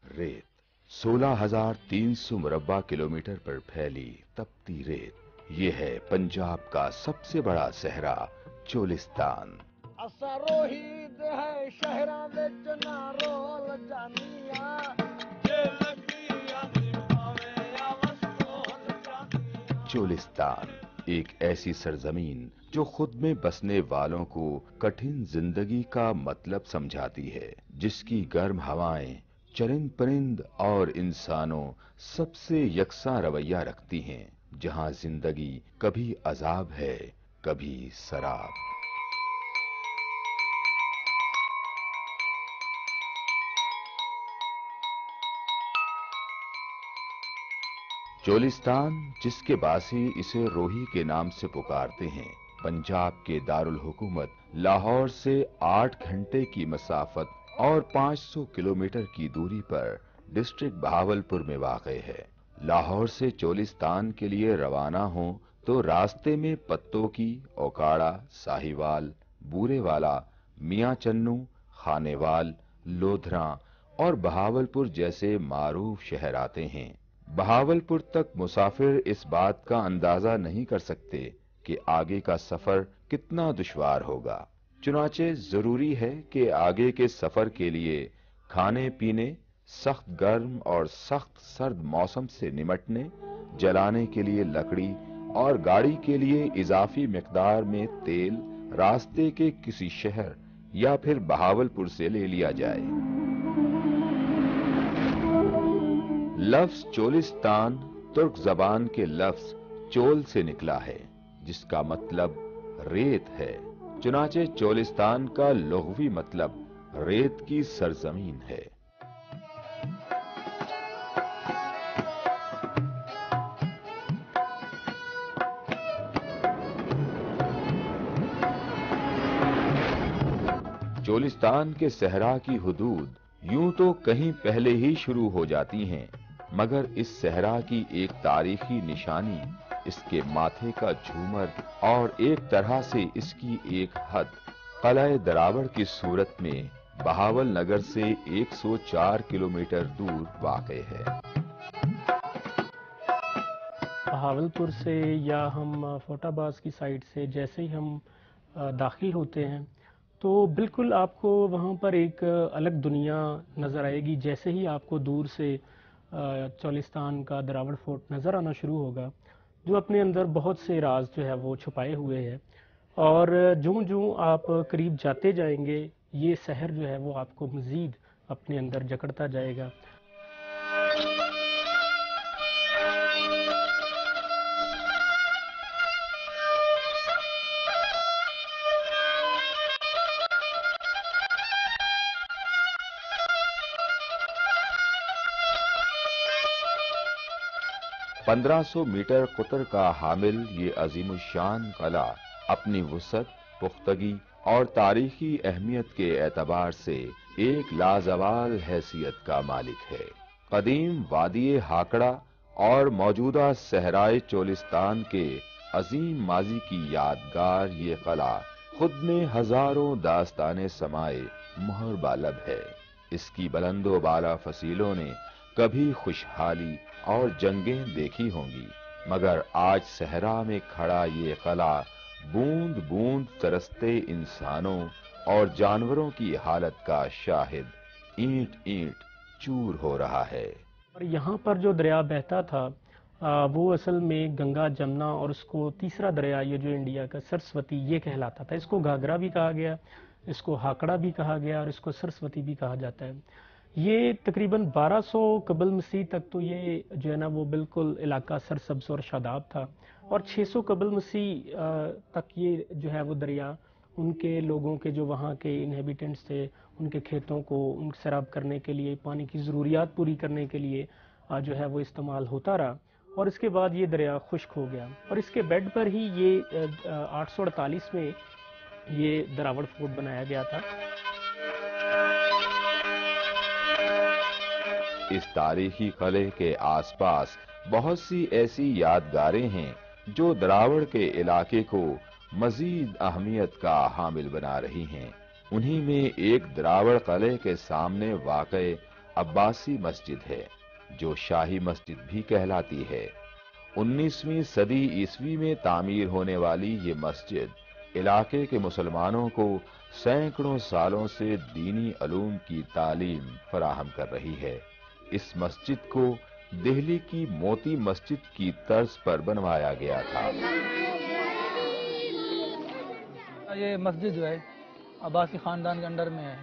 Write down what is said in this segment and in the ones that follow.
रेत 16,300 मुरब्बा किलोमीटर पर फैली तपती रेत। ये है पंजाब का सबसे बड़ा सहरा चोलिस्तान। चोलिस्तान एक ऐसी सरजमीन जो खुद में बसने वालों को कठिन जिंदगी का मतलब समझाती है, जिसकी गर्म हवाएं चरिंद परिंद और इंसानों सबसे यकसा रवैया रखती हैं, जहां जिंदगी कभी अजाब है, कभी सराब। चोलिस्तान, जिसके बासी इसे रोही के नाम से पुकारते हैं, पंजाब के दारुल हुकूमत लाहौर से 8 घंटे की मसाफत और 500 किलोमीटर की दूरी पर डिस्ट्रिक्ट बहावलपुर में वाक़ है। लाहौर से चोलिस्तान के लिए रवाना हो तो रास्ते में पत्तों की ओकाड़ा, साहिवाल, बूरेवाला, मियां चन्नू, खानेवाल, लोधरा और बहावलपुर जैसे मारूफ शहर आते हैं। बहावलपुर तक मुसाफिर इस बात का अंदाजा नहीं कर सकते कि आगे का सफर कितना दुश्वार होगा। चुनाचे जरूरी है कि आगे के सफर के लिए खाने पीने, सख्त गर्म और सख्त सर्द मौसम से निमटने, जलाने के लिए लकड़ी और गाड़ी के लिए इजाफी मिकदार में तेल रास्ते के किसी शहर या फिर बहावलपुर से ले लिया जाए। लफ्ज चोलिस्तान तुर्क जबान के लफ्ज चोल से निकला है, जिसका मतलब रेत है। चुनाचे चोलिस्तान का लुग़वी मतलब रेत की सरजमीन है। चोलिस्तान के सहरा की हुदूद यूं तो कहीं पहले ही शुरू हो जाती हैं, मगर इस सहरा की एक तारीखी निशानी इसके माथे का झूमर और एक तरह से इसकी एक हद क़लअ दरावड़ की सूरत में बहावल नगर से 104 किलोमीटर दूर वाक़े है। बहावलपुर से या हम फोटाबाज की साइड से जैसे ही हम दाखिल होते हैं तो बिल्कुल आपको वहाँ पर एक अलग दुनिया नज़र आएगी। जैसे ही आपको दूर से चोलिस्तान का दरावड़ फोर्ट नज़र आना शुरू होगा, जो अपने अंदर बहुत से राज जो है वो छुपाए हुए हैं, और जूं जूं आप करीब जाते जाएंगे ये शहर जो है वो आपको मज़ीद अपने अंदर जकड़ता जाएगा। 1500 मीटर कुतर का हामिल ये अजीमुशान कला अपनी वुसअत, पुख्तगी और तारीखी अहमियत के एतबार से एक लाजवाल हैसियत का मालिक है। कदीम वादी हाकड़ा और मौजूदा सहराए चोलिस्तान के अजीम माजी की यादगार ये कला खुद में हजारों दास्ताने समाये मुहर बालब है। इसकी बुलंदो बाला फसीलों ने कभी खुशहाली और जंगें देखी होंगी, मगर आज सहरा में खड़ा ये किला बूंद बूंद तरसते इंसानों और जानवरों की हालत का शाहिद ईंट ईंट चूर हो रहा है। और यहाँ पर जो दरिया बहता था वो असल में गंगा, जमुना और उसको तीसरा दरिया ये जो इंडिया का सरस्वती ये कहलाता था। इसको घाघरा भी कहा गया, इसको हाकड़ा भी कहा गया और इसको सरस्वती भी कहा जाता है। یہ تقریباً 1200 قبل مسیح تک تو یہ جو ہے نا وہ بالکل علاقہ سرسبز اور شاداب تھا، اور 600 قبل مسیح تک یہ جو ہے وہ دریا ان کے لوگوں کے جو وہاں کے انہیبیٹنٹس تھے ان کے کھیتوں کو ان سیراب کرنے کے لیے، پانی کی ضروریات پوری کرنے کے لیے جو ہے وہ استعمال ہوتا رہا، اور اس کے بعد یہ دریا خشک ہو گیا، اور اس کے بیڈ پر ہی یہ 848 میں یہ دراوڑ فورٹ بنایا گیا تھا۔ اس تاریخی قلعے کے آس پاس بہت سی ایسی یادگاریں ہیں جو دراوڑ کے علاقے کو مزید اہمیت کا حامل بنا رہی ہیں۔ انہی میں ایک دراوڑ قلعے کے سامنے واقع عباسی مسجد ہے جو شاہی مسجد بھی کہلاتی ہے۔ 19ویں صدی عیسوی میں تعمیر ہونے والی یہ مسجد علاقے کے مسلمانوں کو سینکڑوں سالوں سے دینی علوم کی تعلیم فراہم کر رہی ہے۔ اس مسجد کو دہلی کی موتی مسجد کی طرز پر بنوایا گیا تھا۔ یہ مسجد جو ہے عباسی خاندان کے انڈر میں ہے،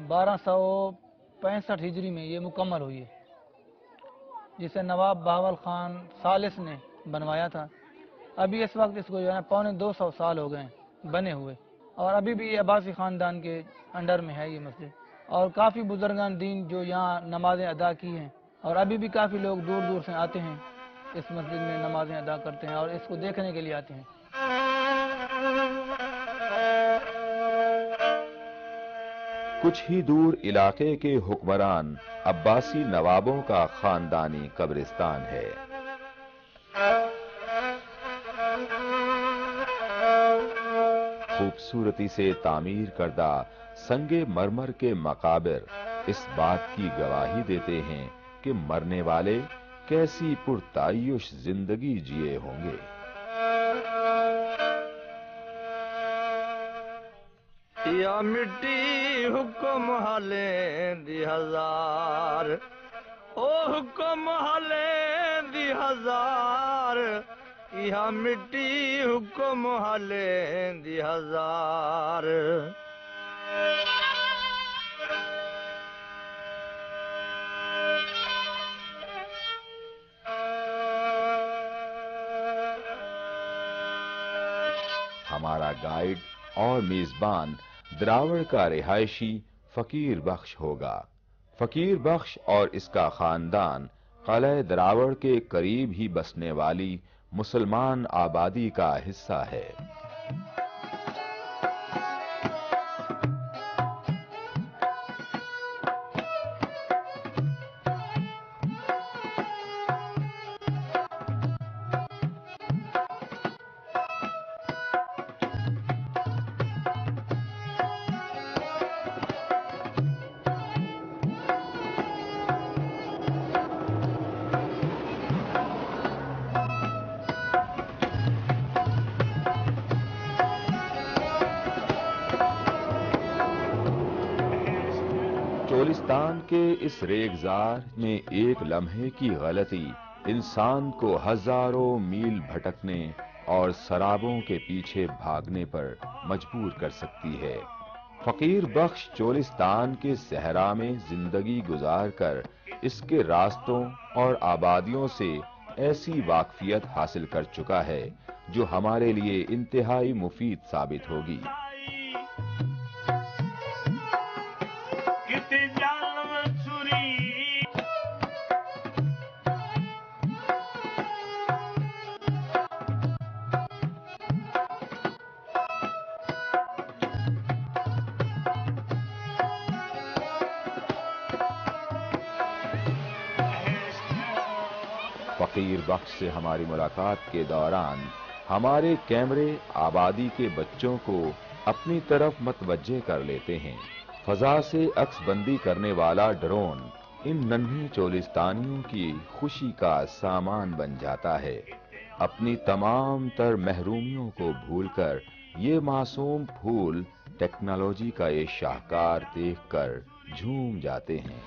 1265 ہجری میں یہ مکمل ہوئی ہے، جسے نواب بہاول خان ثالث نے بنوایا تھا۔ ابھی اس وقت اس کو جو ہے 250 سال ہو گئے ہیں بنے ہوئے، اور ابھی بھی یہ عباسی خاندان کے انڈر میں ہے یہ مسجد، اور کافی بزرگان دین جو یہاں نمازیں ادا کی ہیں، اور ابھی بھی کافی لوگ دور دور سے آتے ہیں اس مسجد میں نمازیں ادا کرتے ہیں اور اس کو دیکھنے کے لیے آتے ہیں۔ کچھ ہی دور علاقے کے حکمران عباسی نوابوں کا خاندانی قبرستان ہے۔ خوبصورتی سے تعمیر کردہ سنگ مرمر کے مقابر اس بات کی گواہی دیتے ہیں کہ مرنے والے کیسی پرتعیش زندگی جیے ہوں گے۔ یا مٹی حکم حالیں دی ہزار، او حکم حالیں دی ہزار، یا مٹی حکم حالیں دی ہزار۔ ہمارا گائیڈ اور میزبان دراوڑ کا رہائشی فقیر بخش ہوگا۔ فقیر بخش اور اس کا خاندان قلعہ دراوڑ کے قریب ہی بسنے والی مسلمان آبادی کا حصہ ہے۔ چولستان کے اس ریگزار میں ایک لمحے کی غلطی انسان کو ہزاروں میل بھٹکنے اور سرابوں کے پیچھے بھاگنے پر مجبور کر سکتی ہے۔ فقیر بخش چولستان کے صحرا میں زندگی گزار کر اس کے راستوں اور آبادیوں سے ایسی واقفیت حاصل کر چکا ہے جو ہمارے لیے انتہائی مفید ثابت ہوگی۔ فقیر بخش سے ہماری ملاقات کے دوران ہمارے کیمرے آبادی کے بچوں کو اپنی طرف متوجہ کر لیتے ہیں۔ فضا سے عکس بندی کرنے والا ڈرون ان ننھے چولستانیوں کی خوشی کا سامان بن جاتا ہے۔ اپنی تمام تر محرومیوں کو بھول کر یہ معصوم پھول ٹیکنالوجی کا یہ شاہکار دیکھ کر جھوم جاتے ہیں۔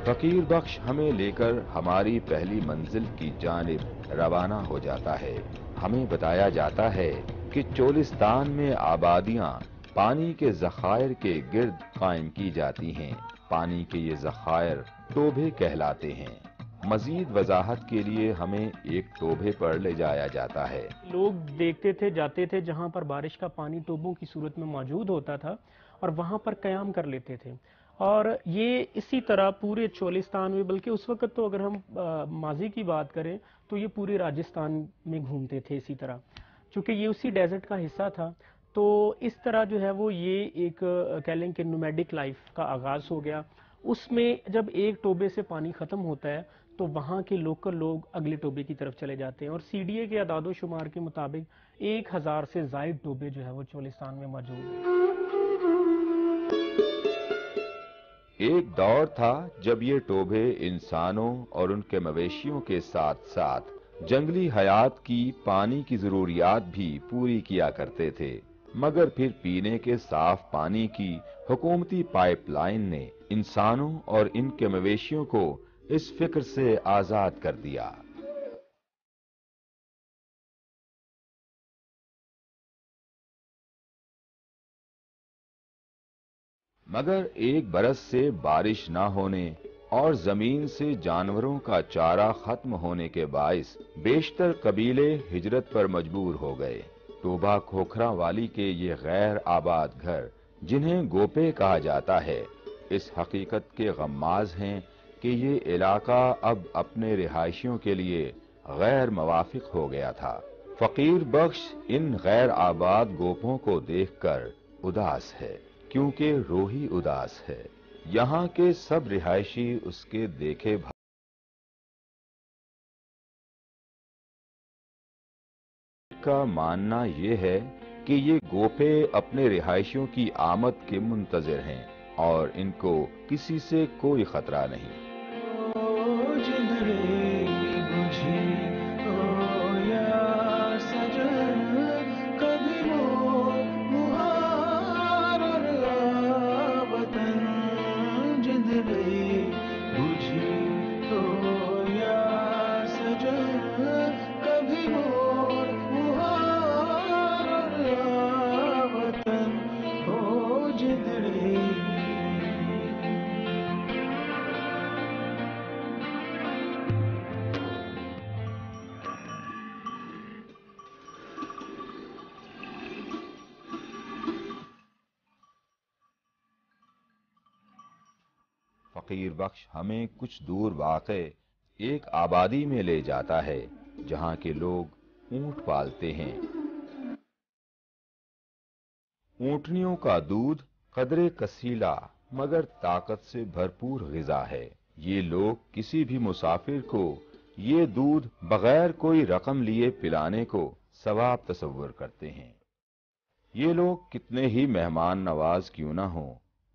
फकीर बख्श हमें लेकर हमारी पहली मंजिल की जानिब रवाना हो जाता है। हमें बताया जाता है कि चोलिस्तान में आबादियां पानी के ज़खायर के गिर्द कायम की जाती हैं। पानी के ये ज़खायर टोभे कहलाते हैं। मजीद वजाहत के लिए हमें एक टोभे पर ले जाया जाता है। लोग देखते थे, जाते थे, जहां पर बारिश का पानी टोबों की सूरत में मौजूद होता था और वहां पर कयाम कर लेते थे। और ये इसी तरह पूरे चोलिस्तान में, बल्कि उस वक्त तो अगर हम माजी की बात करें तो ये पूरे राजस्थान में घूमते थे इसी तरह, चूंकि ये उसी डेजर्ट का हिस्सा था। तो इस तरह जो है वो ये एक कह लें कि नोमैडिक लाइफ का आगाज हो गया। उसमें जब एक टोबे से पानी खत्म होता है तो वहाँ के लोकल लोग अगले टोबे की तरफ चले जाते हैं, और सीडीए के अदादो शुमार के मुताबिक 1000 से जायद टोबे जो है वो चोलिस्तान में मौजूद हैं। एक दौर था जब ये टोभे इंसानों और उनके मवेशियों के साथ साथ जंगली हयात की पानी की जरूरियात भी पूरी किया करते थे, मगर फिर पीने के साफ पानी की हुकूमती पाइपलाइन ने इंसानों और इनके मवेशियों को इस फिक्र से आजाद कर दिया। मगर एक बरस से बारिश न होने और जमीन से जानवरों का चारा खत्म होने के बाइस बेशतर कबीले हिजरत पर मजबूर हो गए। टोबा खोखरा वाली के ये गैर आबाद घर, जिन्हें गोपे कहा जाता है, इस हकीकत के गम्माज हैं कि ये इलाका अब अपने रिहायशियों के लिए गैर मवाफिक हो गया था। फकीर बख्श इन गैर आबाद गोपों को देखकर उदास है, क्योंकि रोही उदास है। यहाँ के सब रिहायशी उसके देखे का मानना ये है कि ये गोपे अपने रिहायशियों की आमद के मुंतजिर हैं और इनको किसी से कोई खतरा नहीं। फकीर बख्श हमें कुछ दूर वाक़े एक आबादी में ले जाता है, जहां के लोग ऊंट पालते हैं। ऊंटनियों का दूध कदरे कसीला मगर ताकत से भरपूर ग़िज़ा है। ये लोग किसी भी मुसाफिर को ये दूध बगैर कोई रकम लिए पिलाने को सवाब तसव्वुर करते हैं। ये लोग कितने ही मेहमान नवाज क्यों न हों,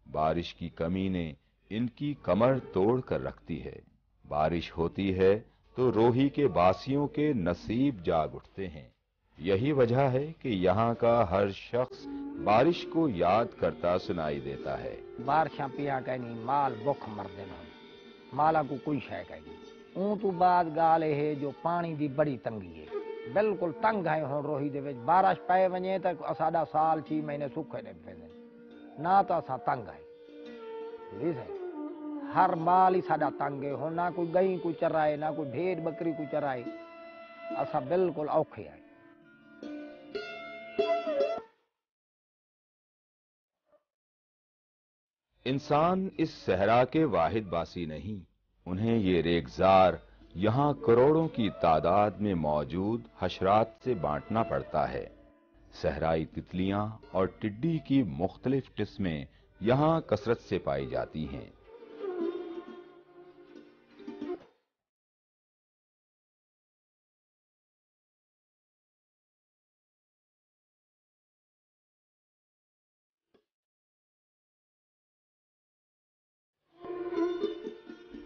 बारिश की कमी ने इनकी कमर तोड़ कर रखती है। बारिश होती है तो रोही के बासियों के नसीब जाग उठते हैं। यही वजह है कि यहाँ का हर शख्स बारिश को याद करता सुनाई देता है। बारिशां पिया कहनी माल भुख मरदे न, माला को कोई शै कहनी। ऊं तो बाद गाल है जो पानी दी बड़ी तंगी है, बिल्कुल तंग है हुण रोही दे विच। बारिश पै वञे त साडा साल 6 महीने सुखे नहीं पैंदे, ना तो असां तंग है। हर माल ही साडा तंग है, हुण ना कोई गई को चराए, ना कोई भेड़ बकरी को चराए, असां बिल्कुल औखे है। इंसान इस सहरा के वाहिद बासी नहीं, उन्हें ये रेगजार यहाँ करोड़ों की तादाद में मौजूद हशरात से बांटना पड़ता है। सहराई तितलियां और टिड्डी की मुख्तलिफ किस्में यहाँ कसरत से पाई जाती हैं।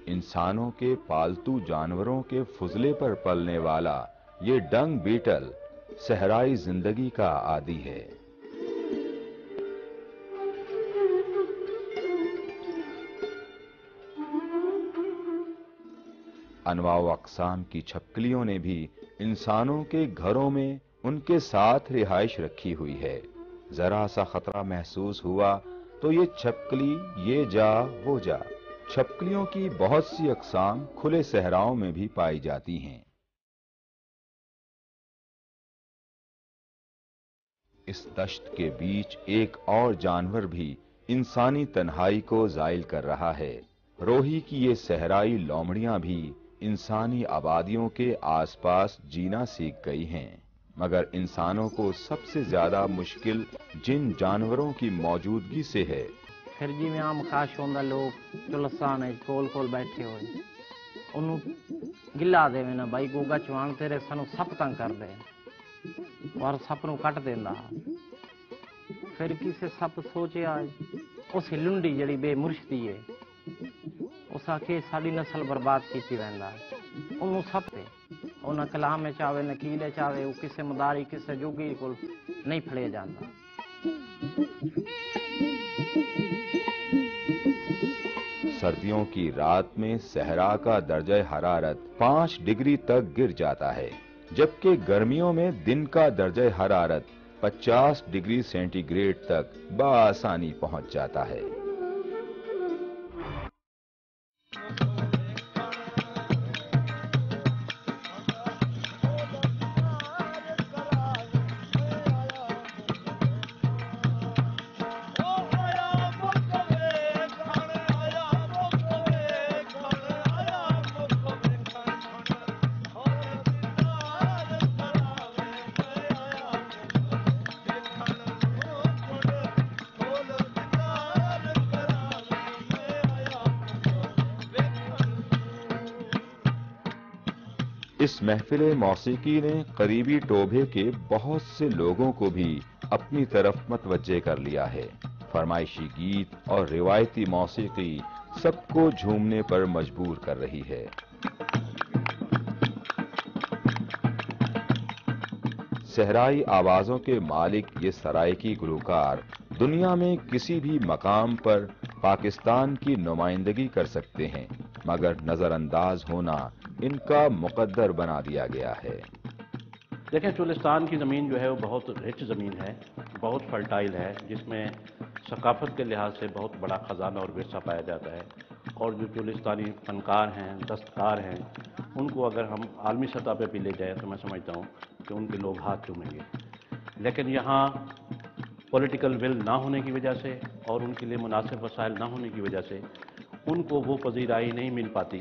इंसानों के पालतू जानवरों के फुजले पर पलने वाला ये डंग बीटल सहराई जिंदगी का आदी है। अनवा व अक़साम की छपकलियों ने भी इंसानों के घरों में उनके साथ रिहाइश रखी हुई है। जरा सा खतरा महसूस हुआ तो ये छपकली ये जा वो जा। छपकलियों की बहुत सी अक़साम खुले सहराओं में भी पाई जाती हैं। इस दश्त के बीच एक और जानवर भी इंसानी तन्हाई को ज़ाइल कर रहा है। रोही की ये सहराई लोमड़ियां भी इंसानी आबादियों के आसपास जीना सीख गई हैं, मगर इंसानों को सबसे ज्यादा मुश्किल जिन जानवरों की मौजूदगी से है। फिर जिवें आम खाश होंदा लोग चुलस्तान कोल कोल बैठे होए ਉਹਨੂੰ ਗਿੱਲਾ ਦੇਵੇ ਨਾ ਬਾਈ ਗੋਗਾ ਚਵਾਣ ਤੇਰੇ ਸਾਨੂੰ ਸੱਪ ਤੰਗ ਕਰਦੇ ਔਰ ਸੱਪ ਨੂੰ ਕੱਟ ਦਿੰਦਾ। ਫਿਰ ਕਿਸੇ ਸੱਪ ਸੋਚਿਆ ਉਸ ਲੁੰਡੀ ਜਿਹੜੀ ਬੇਮੁਰਸ਼ਦੀ ਹੈ ਉਸ ਆਖੇ ਸਾਡੀ ਨਸਲ ਬਰਬਾਦ ਕੀਤੀ ਰਹਿੰਦਾ ਉਹਨੂੰ ਸੱਪ ਤੇ ਉਹਨਾਂ ਕਲਾਮ ਵਿੱਚ ਆਵੇ ਨਕੀਲੇ ਚਾਵੇ ਉਹ ਕਿਸੇ ਮਦਾਰੀ ਕਿਸੇ ਜੋਗੀ ਕੋਲ ਨਹੀਂ ਫੜਿਆ ਜਾਂਦਾ। सर्दियों की रात में सहरा का दर्जा हरारत 5 डिग्री तक गिर जाता है, जबकि गर्मियों में दिन का दर्जा हरारत 50 डिग्री सेंटीग्रेड तक बआसानी पहुंच जाता है। इस महफिले मौसीकी ने करीबी टोभे के बहुत से लोगों को भी अपनी तरफ मतवज्जे कर लिया है। फरमाइशी गीत और रिवायती मौसीकी सबको झूमने पर मजबूर कर रही है। सहराई आवाजों के मालिक ये सराइकी गुलकार दुनिया में किसी भी मकाम पर पाकिस्तान की नुमाइंदगी कर सकते हैं, मगर नजरअंदाज होना इनका मुकद्दर बना दिया गया है। देखिए, चुलिस्तान की ज़मीन जो है वो बहुत रिच ज़मीन है, बहुत फर्टाइल है, जिसमें सकाफत के लिहाज से बहुत बड़ा ख़जाना और विरसा पाया जाता है। और जो चुलिस्तानी फनकार हैं, दस्तकार हैं, उनको अगर हम आलमी सतह पे भी ले जाएँ तो मैं समझता हूँ कि उनके लोग हाथ चूमेंगे। लेकिन यहाँ पॉलिटिकल विल ना होने की वजह से और उनके लिए मुनासिब वसाइल ना होने की वजह से उनको वो पजीराई नहीं मिल पाती।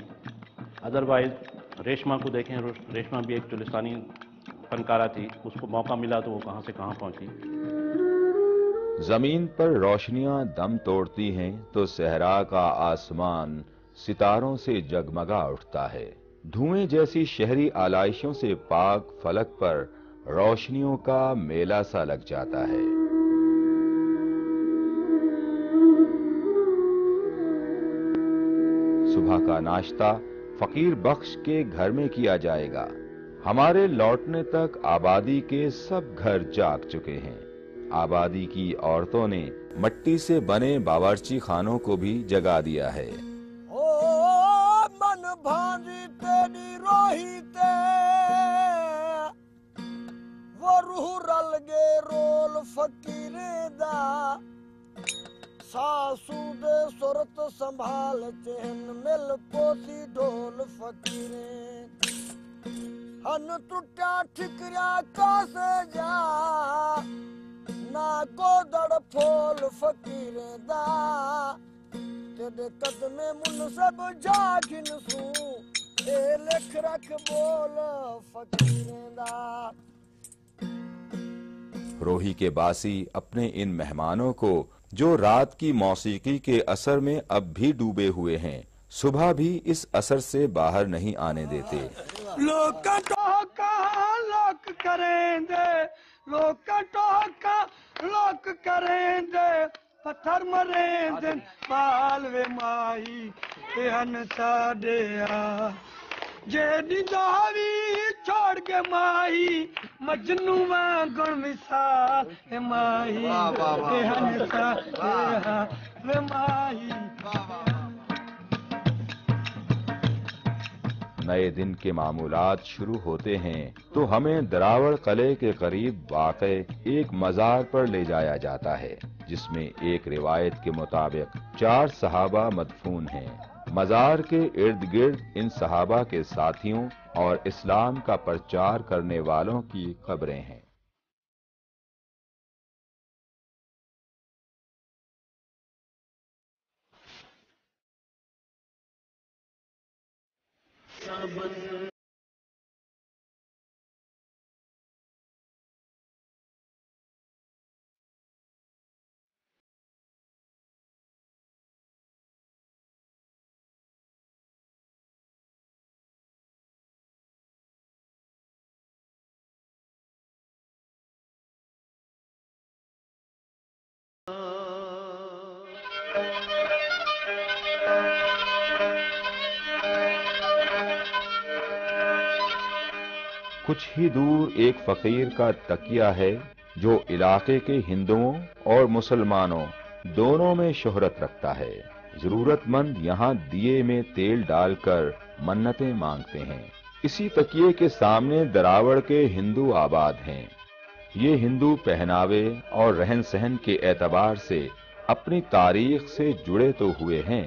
अदरवाइज़ रेशमा को देखें, रेशमा भी एक चुलिस्तानी फनकारा थी, उसको मौका मिला तो वो कहाँ से कहाँ पहुँची। जमीन पर रोशनियां दम तोड़ती हैं तो सहरा का आसमान सितारों से जगमगा उठता है। धुएं जैसी शहरी आलाइशों से पाक फलक पर रोशनियों का मेला सा लग जाता है। सुबह का नाश्ता फकीर बख्श के घर में किया जाएगा। हमारे लौटने तक आबादी के सब घर जाग चुके हैं। आबादी की औरतों ने मट्टी से बने बावर्ची खानों को भी जगा दिया है। ओ मन भांजी तेरी रोही ते वो रूह रल गे रोल फकीरे दा सासू दे सुरत संभाल चहन मिल पोसी ढोल फकीरे हन टुटा ठिकरिया कासे जा ना गोदड़ फोल फकीरे दा तेरे कदमे मुन सब जागिन सू ए लिख रख बोल फकीरे दा। रोही के बासी अपने इन मेहमानों को जो रात की मौसीकी के असर में अब भी डूबे हुए हैं, सुबह भी इस असर से बाहर नहीं आने देते। लोक टोका लोक करेंगे, लोक टोका लोक करेंगे, पत्थर मरेंगे पाल वे माई ते हन साडिया जेडी दावी छोड़ के माई मजनू वांगण मिसाल हे माई ते हन साडिया वे माई। नए दिन के मामूलात शुरू होते हैं तो हमें दरावड़ किले के करीब वाक़ एक मज़ार पर ले जाया जाता है, जिसमें एक रिवायत के मुताबिक 4 सहाबा मदफून हैं। मज़ार के इर्द गिर्द इन सहाबा के साथियों और इस्लाम का प्रचार करने वालों की कब्रें हैं। कुछ ही दूर एक फकीर का तकिया है जो इलाके के हिंदुओं और मुसलमानों दोनों में शोहरत रखता है। जरूरतमंद यहाँ दिए में तेल डालकर मन्नतें मांगते हैं। इसी तकिए के सामने दरावड़ के हिंदू आबाद हैं। ये हिंदू पहनावे और रहन सहन के एतबार से अपनी तारीख से जुड़े तो हुए हैं,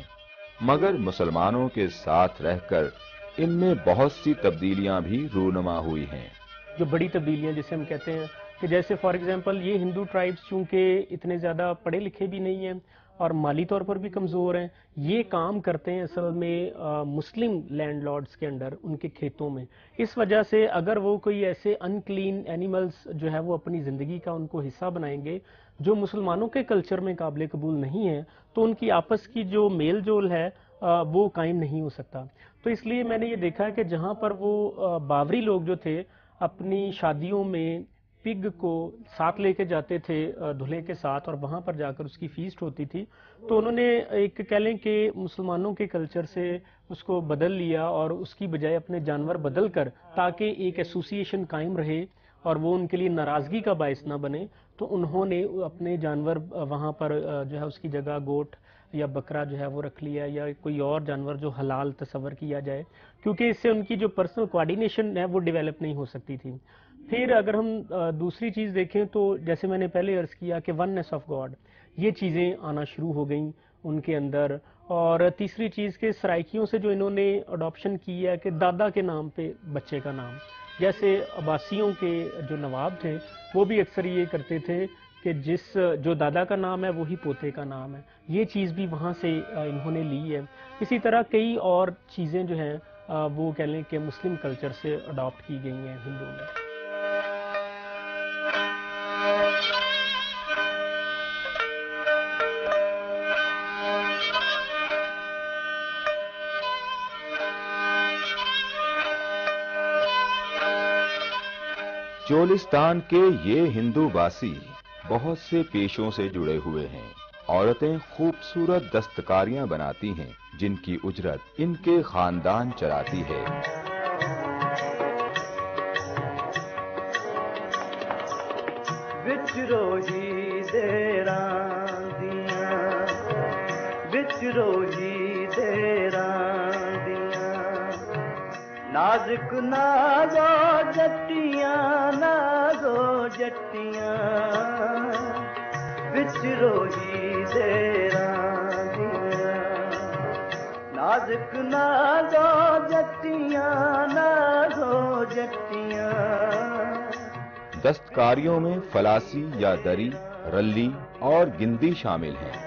मगर मुसलमानों के साथ रहकर इनमें बहुत सी तब्दीलियां भी रूनुमा हुई हैं। जो बड़ी तब्दीलियां जिसे हम कहते हैं कि जैसे फॉर एग्जांपल ये हिंदू ट्राइब्स चूंकि इतने ज़्यादा पढ़े लिखे भी नहीं हैं और माली तौर पर भी कमज़ोर हैं, ये काम करते हैं असल में मुस्लिम लैंडलॉर्ड्स के अंडर उनके खेतों में। इस वजह से अगर वो कोई ऐसे अनक्लीन एनिमल्स जो है वो अपनी ज़िंदगी का उनको हिस्सा बनाएंगे जो मुसलमानों के कल्चर में काबिल कबूल नहीं है, तो उनकी आपस की जो मेल जोल है वो कायम नहीं हो सकता। तो इसलिए मैंने ये देखा है कि जहाँ पर वो बावरी लोग जो थे अपनी शादियों में पिग को साथ लेके जाते थे दूल्हे के साथ, और वहाँ पर जाकर उसकी फीस्ट होती थी, तो उन्होंने एक कह लें कि मुसलमानों के कल्चर से उसको बदल लिया और उसकी बजाय अपने जानवर बदल कर, ताकि एक एसोसिएशन कायम रहे और वो उनके लिए नाराज़गी का बायस ना बने, तो उन्होंने अपने जानवर वहाँ पर जो है उसकी जगह गोट या बकरा जो है वो रख लिया, या कोई और जानवर जो हलाल तस्वर किया जाए, क्योंकि इससे उनकी जो पर्सनल कोऑर्डिनेशन है वो डेवलप नहीं हो सकती थी। फिर अगर हम दूसरी चीज़ देखें तो जैसे मैंने पहले अर्ज़ किया कि वननेस ऑफ गॉड, ये चीज़ें आना शुरू हो गई उनके अंदर। और तीसरी चीज़ के सराइकियों से जो इन्होंने अडॉप्शन की है कि दादा के नाम पे बच्चे का नाम, जैसे अब्बासियों के जो नवाब थे वो भी अक्सर ये करते थे कि जो दादा का नाम है वही पोते का नाम है। ये चीज़ भी वहाँ से इन्होंने ली है। इसी तरह कई और चीज़ें जो हैं वो कह लें कि मुस्लिम कल्चर से अडॉप्ट की गई हैं हिंदुओं में। चोलिस्तान के ये हिंदू बासी बहुत से पेशों से जुड़े हुए हैं। औरतें खूबसूरत दस्तकारियां बनाती हैं, जिनकी उजरत इनके खानदान चलाती है। बिचरोही देरां दियां, बिचरोही देरां दियां, नाजुक नाजो जट्टियां, नाजो जट्टियां, बिचरोही देरां दियां, नाजुक नाजो जट्टियां, नाजो जट्टियां। दस्तकारियों में फलासी या दरी, रल्ली और गिंदी शामिल हैं।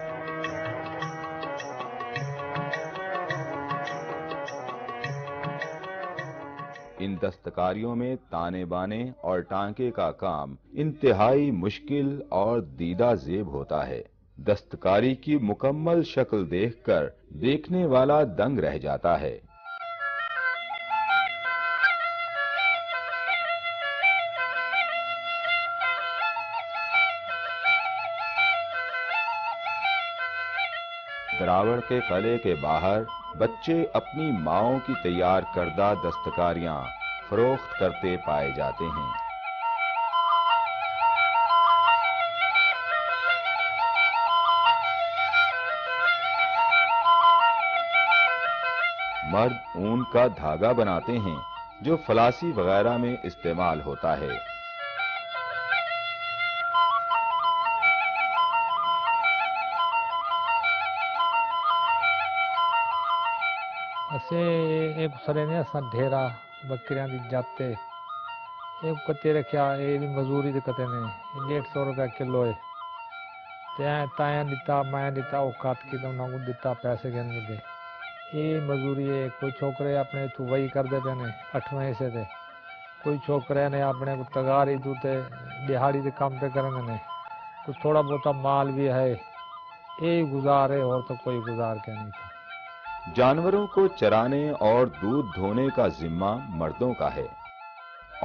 इन दस्तकारियों में ताने बाने और टांके का काम इंतहाई मुश्किल और दीदा जेब होता है। दस्तकारी की मुकम्मल शक्ल देखकर देखने वाला दंग रह जाता है। दरावड़ के किले के बाहर बच्चे अपनी माओं की तैयार करदा दस्तकारियां फरोख्त करते पाए जाते हैं। मर्द ऊन का धागा बनाते हैं जो फलासी वगैरह में इस्तेमाल होता है। असे एक सरे ने असा ढेरा बकरियां दी जाते एक कते रखा ये भी मजदूरी दे कते ने 150 रुपया किलो है ते ताया दिता मैं दिता औकात की तो ना दिता पैसे गन दे ये मजदूरी है। कोई छोकरे अपने तू वही कर दे ने 8वें से थे कोई छोकरे ने अपने को तगारी तू ते दिहाड़ी के काम पे करने ने कुछ थोड़ा बहुत माल भी है ये गुजारे और तो कोई गुजार के नहीं था। जानवरों को चराने और दूध धोने का जिम्मा मर्दों का है।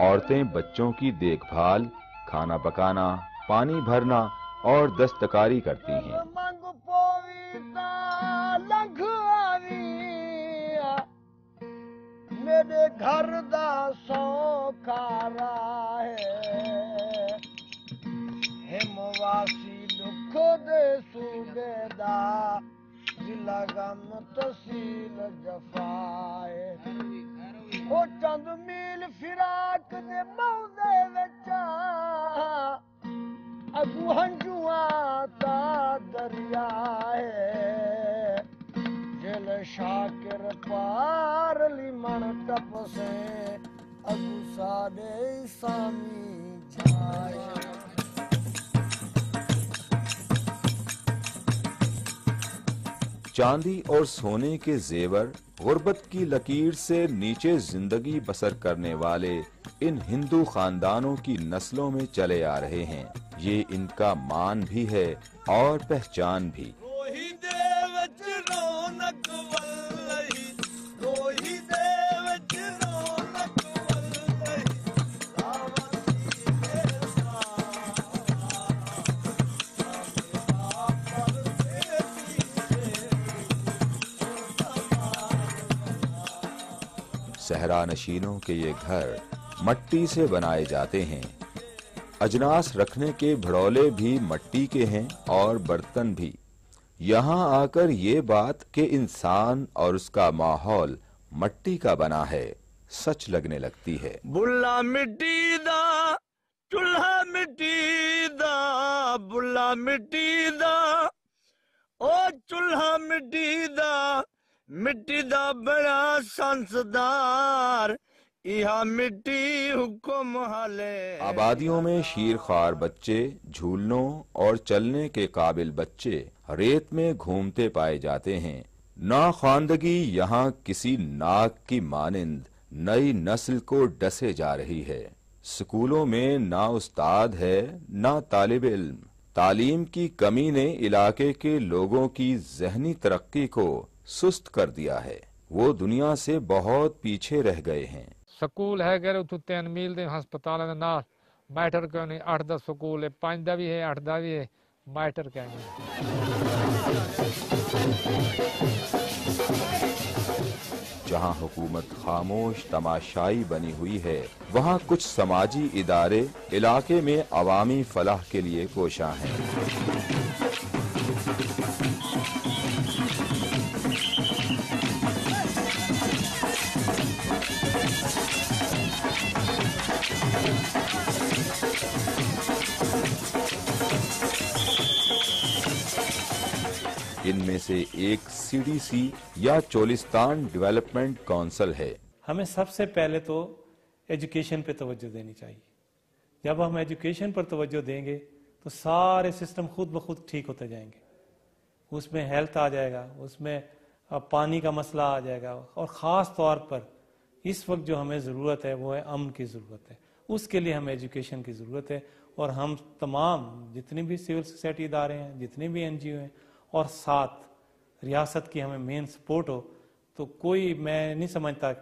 औरतें बच्चों की देखभाल, खाना पकाना, पानी भरना और दस्तकारी करती हैं। मेरे घर दा सौखारा है हिमवासी दुख दे सूबेदा लगम तसील जफाए ओ चंद मील फिराक दे मौदे विचा अगू हंजुआ ता दरिया है जिल शाकिर पार लिमण टप से अगू साडे सामी जाए। चांदी और सोने के जेवर गुर्बत की लकीर से नीचे जिंदगी बसर करने वाले इन हिंदू खानदानों की नस्लों में चले आ रहे हैं। ये इनका मान भी है और पहचान भी। सहरा नशीनों के ये घर मट्टी से बनाए जाते हैं। अजनास रखने के भड़ौले भी मट्टी के हैं और बर्तन भी। यहाँ आकर ये बात कि इंसान और उसका माहौल मट्टी का बना है सच लगने लगती है। बुल्ला मिट्टी दा चूल्हा मिट्टी दा बुल्ला मिट्टी दा ओ चूल्हा मिट्टी दा बड़ा संसदार यह मिट्टी हुक्म हाले। आबादियों में शीरखार बच्चे, झूलनों और चलने के काबिल बच्चे रेत में घूमते पाए जाते हैं। नाखानदगी यहाँ किसी नाग की मानिंद नई नस्ल को डसे जा रही है। स्कूलों में ना उस्ताद है ना तालिब इल्म। तालीम की कमी ने इलाके के लोगों की ज़हनी तरक्की को सुस्त कर दिया है। वो दुनिया से बहुत पीछे रह गए हैं। स्कूल है गए उतो 3 मील दे हस्पताल दे नाल मैटर क्यों नहीं 8-10 स्कूल है 5 दा भी है 8 दा भी है मैटर क्या नहीं। जहां हुकूमत खामोश तमाशाई बनी हुई है वहां कुछ समाजी इदारे इलाके में अवामी फलाह के लिए कोशां हैं। इनमें से एक सीडीसी या चोलिस्तान डेवलपमेंट काउंसिल है। हमें सबसे पहले तो एजुकेशन पे तवज्जो देनी चाहिए। जब हम एजुकेशन पर तवज्जो देंगे तो सारे सिस्टम खुद ब खुद ठीक होते जाएंगे। उसमें हेल्थ आ जाएगा, उसमें पानी का मसला आ जाएगा और ख़ास तौर पर इस वक्त जो हमें ज़रूरत है वो है अमन की ज़रूरत है। उसके लिए हमें एजुकेशन की ज़रूरत है और हम तमाम जितनी भी सिविल सोसाइटी इदारे हैं, जितने भी NGO हैं और साथ रियासत की हमें मेन सपोर्ट हो तो कोई मैं नहीं समझता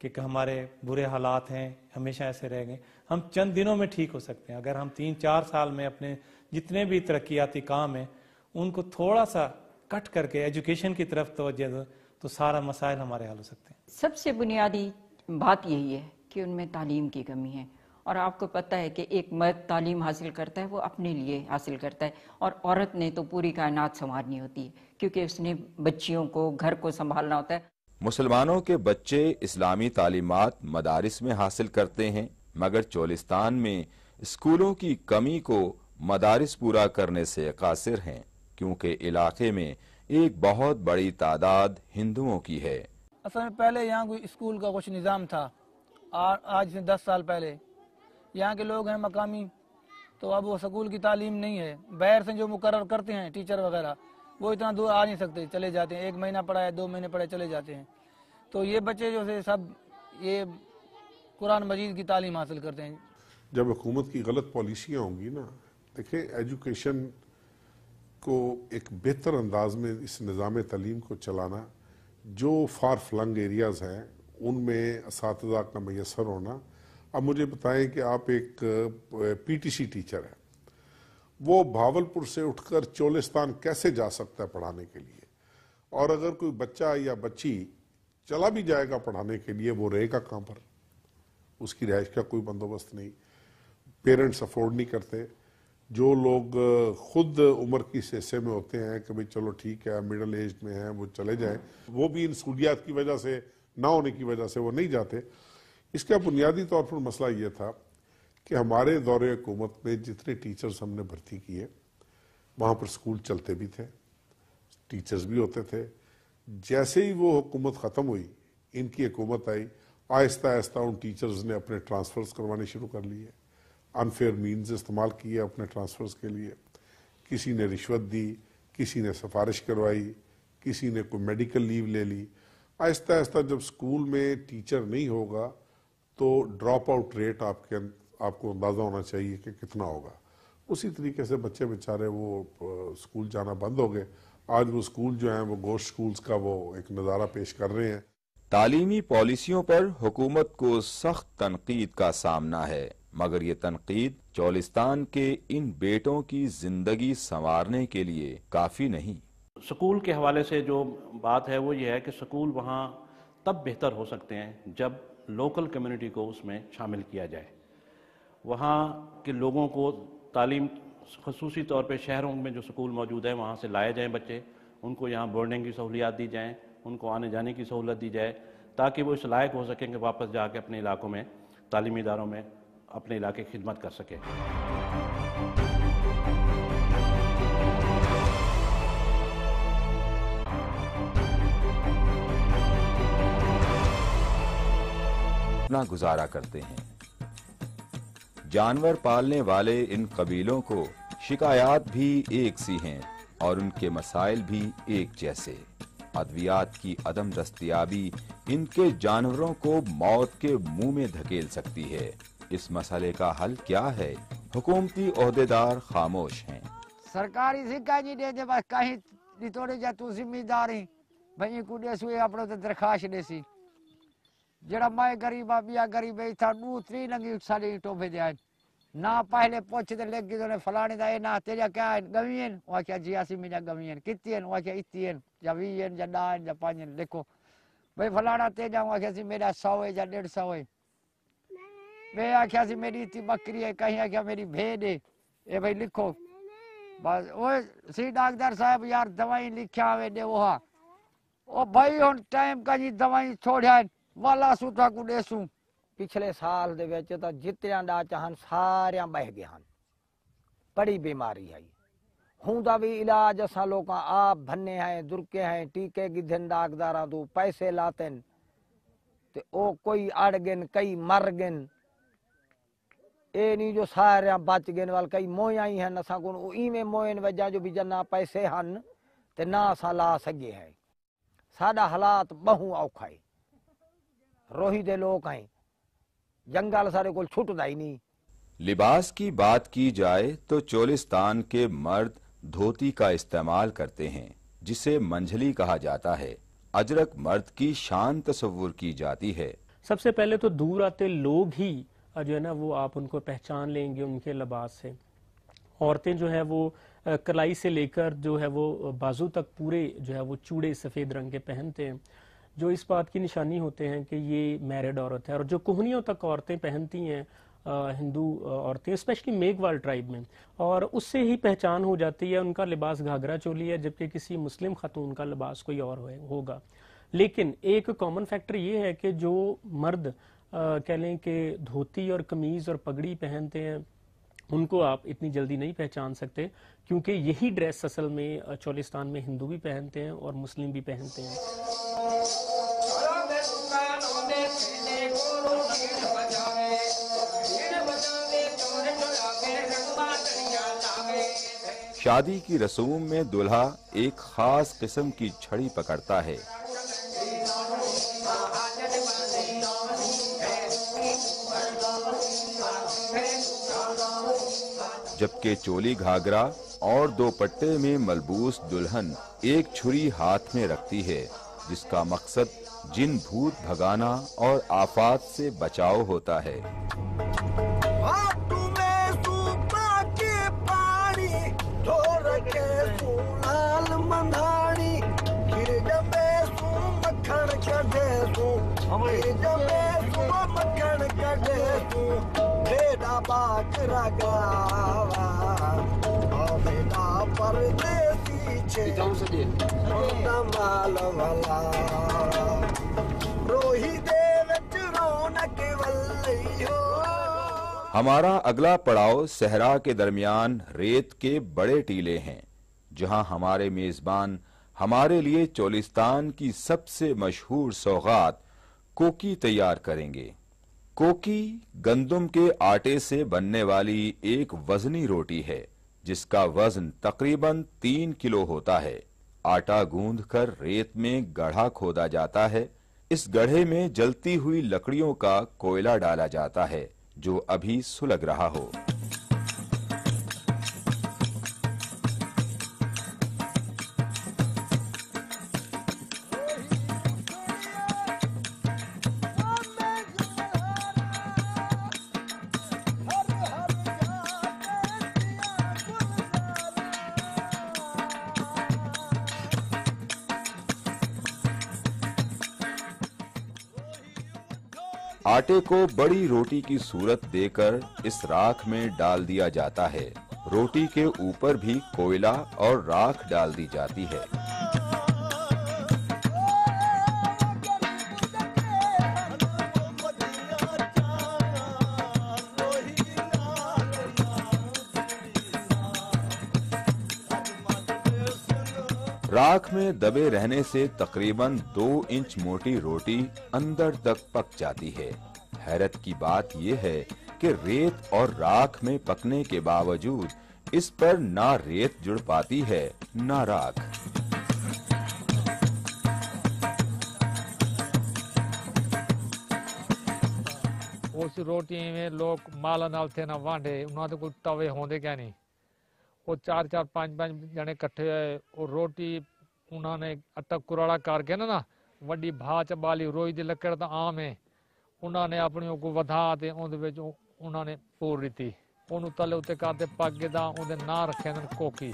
कि हमारे बुरे हालात हैं हमेशा ऐसे रह गए। हम चंद दिनों में ठीक हो सकते हैं अगर हम 3-4 साल में अपने जितने भी तरक्याती काम हैं उनको थोड़ा सा कट करके एजुकेशन की तरफ तवज्जो दो तो सारा मसाइल हमारे हल हो सकते हैं। सबसे बुनियादी बात यही है कि उनमें तालीम की कमी है और आपको पता है कि एक मर्द तालीम हासिल करता है वो अपने लिए हासिल करता है और औरत ने तो पूरी कायनात संवारनी होती है क्योंकि उसने बच्चियों को घर को संभालना होता है। मुसलमानों के बच्चे इस्लामी तालीमात मदारिस में हासिल करते हैं, मगर चोलिस्तान में स्कूलों की कमी को मदारिस पूरा करने से कासिर हैं, क्योंकि इलाके में एक बहुत बड़ी तादाद हिंदुओं की है। असल में पहले यहाँ कोई स्कूल का कुछ निज़ाम था, आज से 10 साल पहले यहाँ के लोग हैं मकामी, तो अब वो स्कूल की तालीम नहीं है। बाहर से जो मुकर्रर करते हैं टीचर वगैरह, वो इतना दूर आ नहीं सकते, चले जाते हैं, 1 महीना पढ़ाए 2 महीने पढ़े चले जाते हैं। तो ये बच्चे जो है सब ये कुरान मजीद की तालीम हासिल करते हैं। जब हुकूमत की गलत पॉलिसियाँ होंगी ना, देखें एजुकेशन को एक बेहतर अंदाज में इस निज़ाम तालीम को चलाना, जो फार फ्लंग एरियाज़ हैं उनमें असातिज़ा का मैसर होना। अब मुझे बताएं कि आप एक पीटीसी टीचर हैं, वो भावलपुर से उठकर चोलिस्तान कैसे जा सकता है पढ़ाने के लिए, और अगर कोई बच्चा या बच्ची चला भी जाएगा पढ़ाने के लिए, वो रहेगा कहाँ पर? उसकी रिहाइश का कोई बंदोबस्त नहीं, पेरेंट्स अफोर्ड नहीं करते। जो लोग खुद उम्र की हिस्से में होते हैं कि भाई चलो ठीक है मिडिल एज में हैं वो चले जाएं, वो भी इन सहूलियात की वजह से ना होने की वजह से वो नहीं जाते। इसका बुनियादी तौर पर मसला ये था कि हमारे दौरे हुकूमत में जितने टीचर्स हमने भर्ती किए वहाँ पर स्कूल चलते भी थे, टीचर्स भी होते थे। जैसे ही वो हुकूमत ख़त्म हुई, इनकी हुकूमत आई, आहिस्ता आहिस्ता उन टीचर्स ने अपने ट्रांसफ़र्स करवाने शुरू कर लिए, अनफेयर मीन्स इस्तेमाल किए अपने ट्रांसफ़र्स के लिए। किसी ने रिश्वत दी, किसी ने सिफारिश करवाई, किसी ने कोई मेडिकल लीव ले ली। आहिस्ता आहिस्ता जब स्कूल में टीचर नहीं होगा तो ड्रॉप आउट रेट आपको अंदाज़ा होना चाहिए कि कितना होगा। उसी तरीके से बच्चे बेचारे वो स्कूल जाना बंद हो गए। आज वो स्कूल जो हैं वो गोश्त स्कूल्स का वो एक नज़ारा पेश कर रहे हैं। तालीमी पॉलिसियों पर हुकूमत को सख्त तनकीद का सामना है, मगर ये तनकीद चोलिस्तान के इन बेटों की जिंदगी संवारने के लिए काफ़ी नहीं। स्कूल के हवाले से जो बात है वो ये है कि स्कूल वहाँ तब बेहतर हो सकते हैं जब लोकल कम्युनिटी को उसमें शामिल किया जाए। वहाँ के लोगों को तालीम ख़ुसूसी तौर पे शहरों में जो स्कूल मौजूद है वहाँ से लाए जाएँ बच्चे, उनको यहाँ बोर्डिंग की सहूलियात दी जाएँ, उनको आने जाने की सहूलत दी जाए, ताकि वो इस लायक हो सकें कि वापस जाके अपने इलाकों में तालीमी इदारों में अपने इलाके की खिदमत कर सकें। अपना गुजारा करते हैं। जानवर पालने वाले इन कबीलों को शिकायत भी एक सी हैं और उनके मसाइल भी एक जैसे। अद्वियात की अदम दस्तयाबी इनके जानवरों को मौत के मुंह में धकेल सकती है। इस मसले का हल क्या है? हुकूमती ओहदेदार खामोश हैं। सरकारी सिक्का जी दे बस कहीं थोड़े जा तू जिम्मेदारी भई को देसु अपनो तो दरखास्त देसी जड़ा मैं गरीब बिया गरीब था 2-3 लंगी साड़ी टोपे दे ना पहले पूछते लगी तो फलाने दा ना तेरा क्या गवीन वा क्या जी आसी मेरा गवीन कितन वा क्या इतन या 20 या 10 या 5 लिखो भाई फलाना तेजा वा क्या मेरा 100 है या 150 है। मैं आख्या सी मेरी इतनी बकरी है, कहीं आख्या मेरी भेड़ है, ये भाई लिखो बस। वो सी डॉक्टर साहब यार दवाई लिखा हुए दे वो ओ भाई हुन टाइम का जी दवाई छोड़ा वाला सुता को देसू। पिछले साल दे विच तां जितने दा चाहन सारे बह गए हैं, बड़ी बीमारी है। हुंदा भी इलाज असा लोग आप भन्ने हैं, दुरके हैं, टीके गिधन डाकदारा तो पैसे लाते ते ओ कोई अड़ गए कई मर गए। ए नहीं जो सारे बच गए वाल कई मोया ही हैं असा को इवें मोयन वजह जो भी जना पैसे हन ते ना असा ला सके है। साडा हालात बहु औखा है, रोही दे लोग हैं, जंगल सारे को छुटदा ही नहीं। लिबास की बात की जाए तो चोलिस्तान के मर्द धोती का इस्तेमाल करते हैं, जिसे मंझली कहा जाता है। अजरक मर्द की शान तस्वुर की जाती है। सबसे पहले तो दूर आते लोग ही जो है ना वो आप उनको पहचान लेंगे उनके लिबास से। औरतें जो है वो कलाई से लेकर जो है वो बाजू तक पूरे जो है वो चूड़े सफ़ेद रंग के पहनते हैं, जो इस बात की निशानी होते हैं कि ये मैरिड औरत है। और जो कोहनियों तक औरतें पहनती हैं हिंदू औरतें, स्पेशली मेघवाल ट्राइब में, और उससे ही पहचान हो जाती है। उनका लिबास घाघरा चोली है, जबकि किसी मुस्लिम खातून का लिबास कोई और होगा। لیکن ایک کامن فیکٹر یہ ہے کہ جو مرد کہہ لیں کہ دھوتی اور قمیض اور پگڑی پہنتے ہیں ان کو آپ اتنی جلدی نہیں پہچان سکتے، کیونکہ یہی ڈریس اصل میں چولستان میں ہندو بھی پہنتے ہیں اور مسلم بھی پہنتے ہیں۔ شادی کی رسوم میں دلہا ایک خاص قسم کی چھڑی پکڑتا ہے، جبکہ چولی گھاگرا اور دوپٹے میں ملبوس دلہن ایک چھری ہاتھ میں رکھتی ہے، جس کا مقصد جن بھوت بھگانا اور آفات سے بچاؤ ہوتا ہے۔ ہمارا اگلا پڑاؤ صحرا کے درمیان ریت کے بڑے ٹیلے ہیں، جہاں ہمارے میزبان ہمارے لیے چولستان کی سب سے مشہور سوغات کوکی تیار کریں گے۔ کوکی گندم کے آٹے سے بننے والی ایک وزنی روٹی ہے، جس کا وزن تقریباً 3 کلو ہوتا ہے۔ آٹا گوندھ کر ریت میں گڑھا کھودا جاتا ہے، اس گڑھے میں جلتی ہوئی لکڑیوں کا کوئلہ ڈالا جاتا ہے جو ابھی سلگ رہا ہو۔ آٹے کو بڑی روٹی کی صورت دے کر اس راکھ میں ڈال دیا جاتا ہے۔ روٹی کے اوپر بھی کوئلہ اور راکھ ڈال دی جاتی ہے۔ راکھ میں دبے رہنے سے تقریباً 2 انچ موٹی روٹی اندر تک پک جاتی ہے۔ حیرت کی بات یہ ہے کہ ریت اور راکھ میں پکنے کے باوجود اس پر نہ ریت جڑ پاتی ہے نہ راکھ۔ اس روٹی میں لوگ مال نال تھے نہ وانڈے، انہوں نے کوئی توے ہوندے کیا نہیں، وہ 4-4 5-5 جنے کٹھے ہوئے اور روٹی انہوں نے اٹک کراڑا کر کے نا وڈی بھا چبالی روئی دی لکڑ دا عام ہے، انہوں نے اپنی کو ودھا تے انہوں نے پور دیتی، انہوں تلے اتے کرتے پک گے دا انہوں نے نا رکھے نا کوکی۔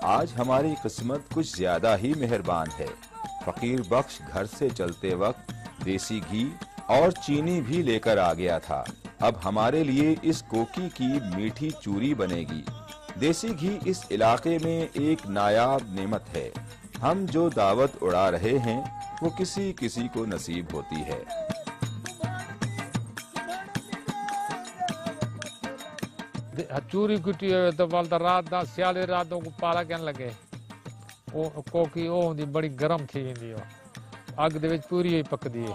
آج ہماری قسمت کچھ زیادہ ہی مہربان ہے۔ فقیر بخش گھر سے چلتے وقت دیسی گھی اور چینی بھی لے کر آ گیا تھا۔ اب ہمارے لیے اس کوکی کی میٹھی چوری بنے گی۔ دیسی گھی اس علاقے میں ایک نایاب نعمت ہے۔ ہم جو دعوت اڑا رہے ہیں وہ کسی کسی کو نصیب ہوتی ہے۔ چوری کٹی ہوئے تو بالتا رات دا سیالے راتوں کو پالا کہنے لگے، کوکی او ہوندی بڑی گرم تھی ویندی ہو، اگ دے وچ پوری ہوئی پک دی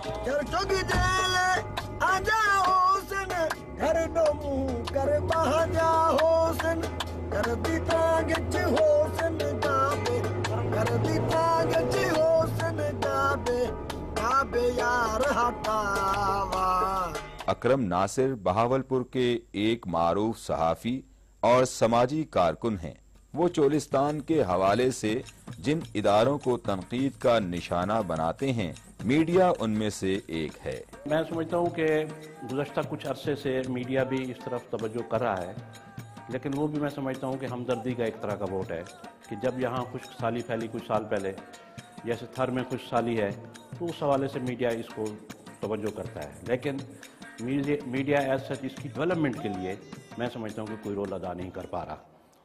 اکرم ناصر بہاولپور کے ایک معروف صحافی اور سماجی کارکن ہیں۔ وہ چولستان کے حوالے سے جن اداروں کو تنقید کا نشانہ بناتے ہیں، میڈیا ان میں سے ایک ہے۔ میں سمجھتا ہوں کہ گزشتہ کچھ عرصے سے میڈیا بھی اس طرف توجہ کر رہا ہے، لیکن وہ بھی میں سمجھتا ہوں کہ ہمدردی کا ایک طرح کا ووٹ ہے کہ جب یہاں خشک سالی پھیلی کچھ سال پہلے، جیسے تھر میں خشک سالی ہے तो उस हवाले से मीडिया इसको तवज्जो करता है, लेकिन मीडिया एज सच इसकी डेवलपमेंट के लिए मैं समझता हूँ कि कोई रोल अदा नहीं कर पा रहा,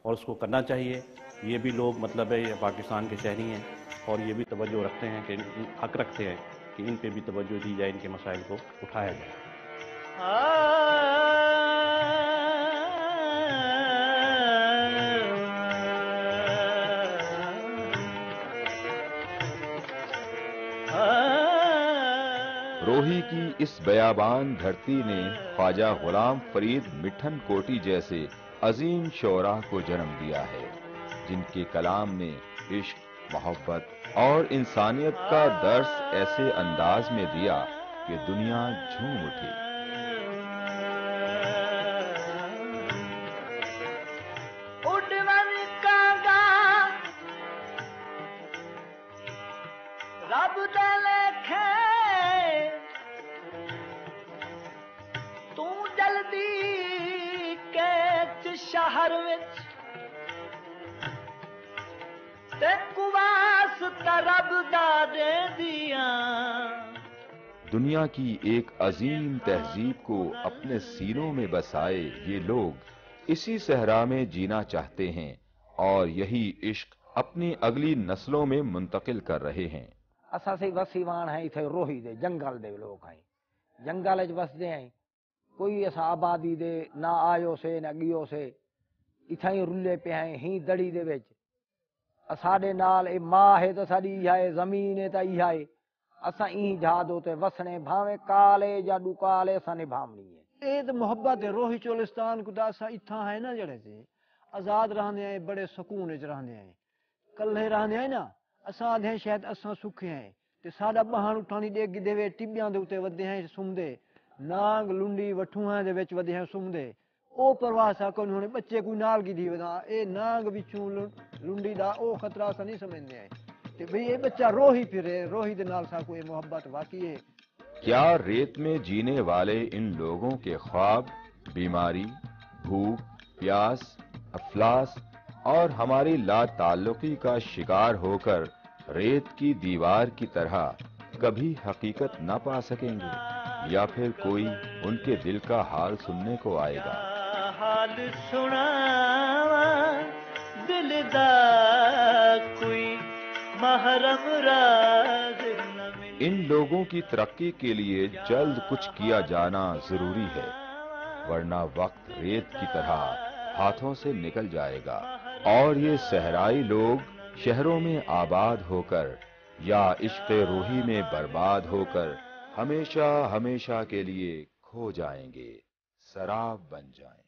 और उसको करना चाहिए। ये भी लोग मतलब है ये पाकिस्तान के शहरी हैं और ये भी तवज्जो रखते हैं कि हक रखते हैं कि इन पे भी तवज्जो दी जाए, इनके मसाइल को उठाया जाए। रोही की इस बयाबान धरती ने ख्वाजा गुलाम फरीद मिठन कोटी जैसे अजीम शोरा को जन्म दिया है, जिनके कलाम ने इश्क, मोहब्बत और इंसानियत का दर्स ऐसे अंदाज में दिया कि दुनिया झूम उठी। रब दे लेखे तू जल्दी के शहर विच ते कुवास तरब दा दे दिया। दुनिया की एक अजीम तहजीब को अपने सीनों में बसाए ये लोग इसी सहरा में जीना चाहते हैं और यही इश्क अपनी अगली नस्लों में मुंतकिल कर रहे हैं। असा से वसीवान है इथे रोही दे जंगल दे लोग हैं, जंगल च बसदे हैं। कोई असा आबादी दे ना आयो से ना गियो से, इथे ही रुले पे हैं ही दड़ी दे विच। साडे नाल ए मां है तो साडी इहा है, जमीन है तो इहा है। असा ई जादो ते वसने भावे काले या दुकाले असा निभावनी है। ए तो मोहब्बत है रोही चोलिस्तान को दासा इथा है ना, जड़े से आजाद रहने हैं, बड़े सुकून च रहने हैं, कल्हे रहने हैं ना। असा आधे शायद असा सुखे हैं ते साडा बहान उठानी डेग देवे टिबियां दे उते वधे हैं सुमदे, नांग लुंडी वठूआं दे विच वधे हैं सुमदे। ओ परवाह सा कोई हुणे बच्चे कोई नाल की दी वदा ए नांग विचों लुंडी दा ओ खतरा सा नहीं समझदे हैं ते भई ए बच्चा रोही फिरे, रोही दे नाल सा कोई मोहब्बत वाकई है। क्या रेत में जीने वाले इन लोगों के ख्वाब बीमारी, भूख, प्यास, अफलास और हमारी लाताल्लुकी का शिकार होकर रेत की दीवार की तरह कभी हकीकत न पा सकेंगे, या फिर कोई उनके दिल का हाल सुनने को आएगा? हाल सुनावा दिल दा कोई महरम राज न मिले। इन लोगों की तरक्की के लिए जल्द कुछ किया जाना जरूरी है, वरना वक्त रेत की तरह हाथों से निकल जाएगा और ये सहराई लोग शहरों में आबाद होकर या इश्क़ रूही में बर्बाद होकर हमेशा हमेशा के लिए खो जाएंगे, सराब बन जाएंगे।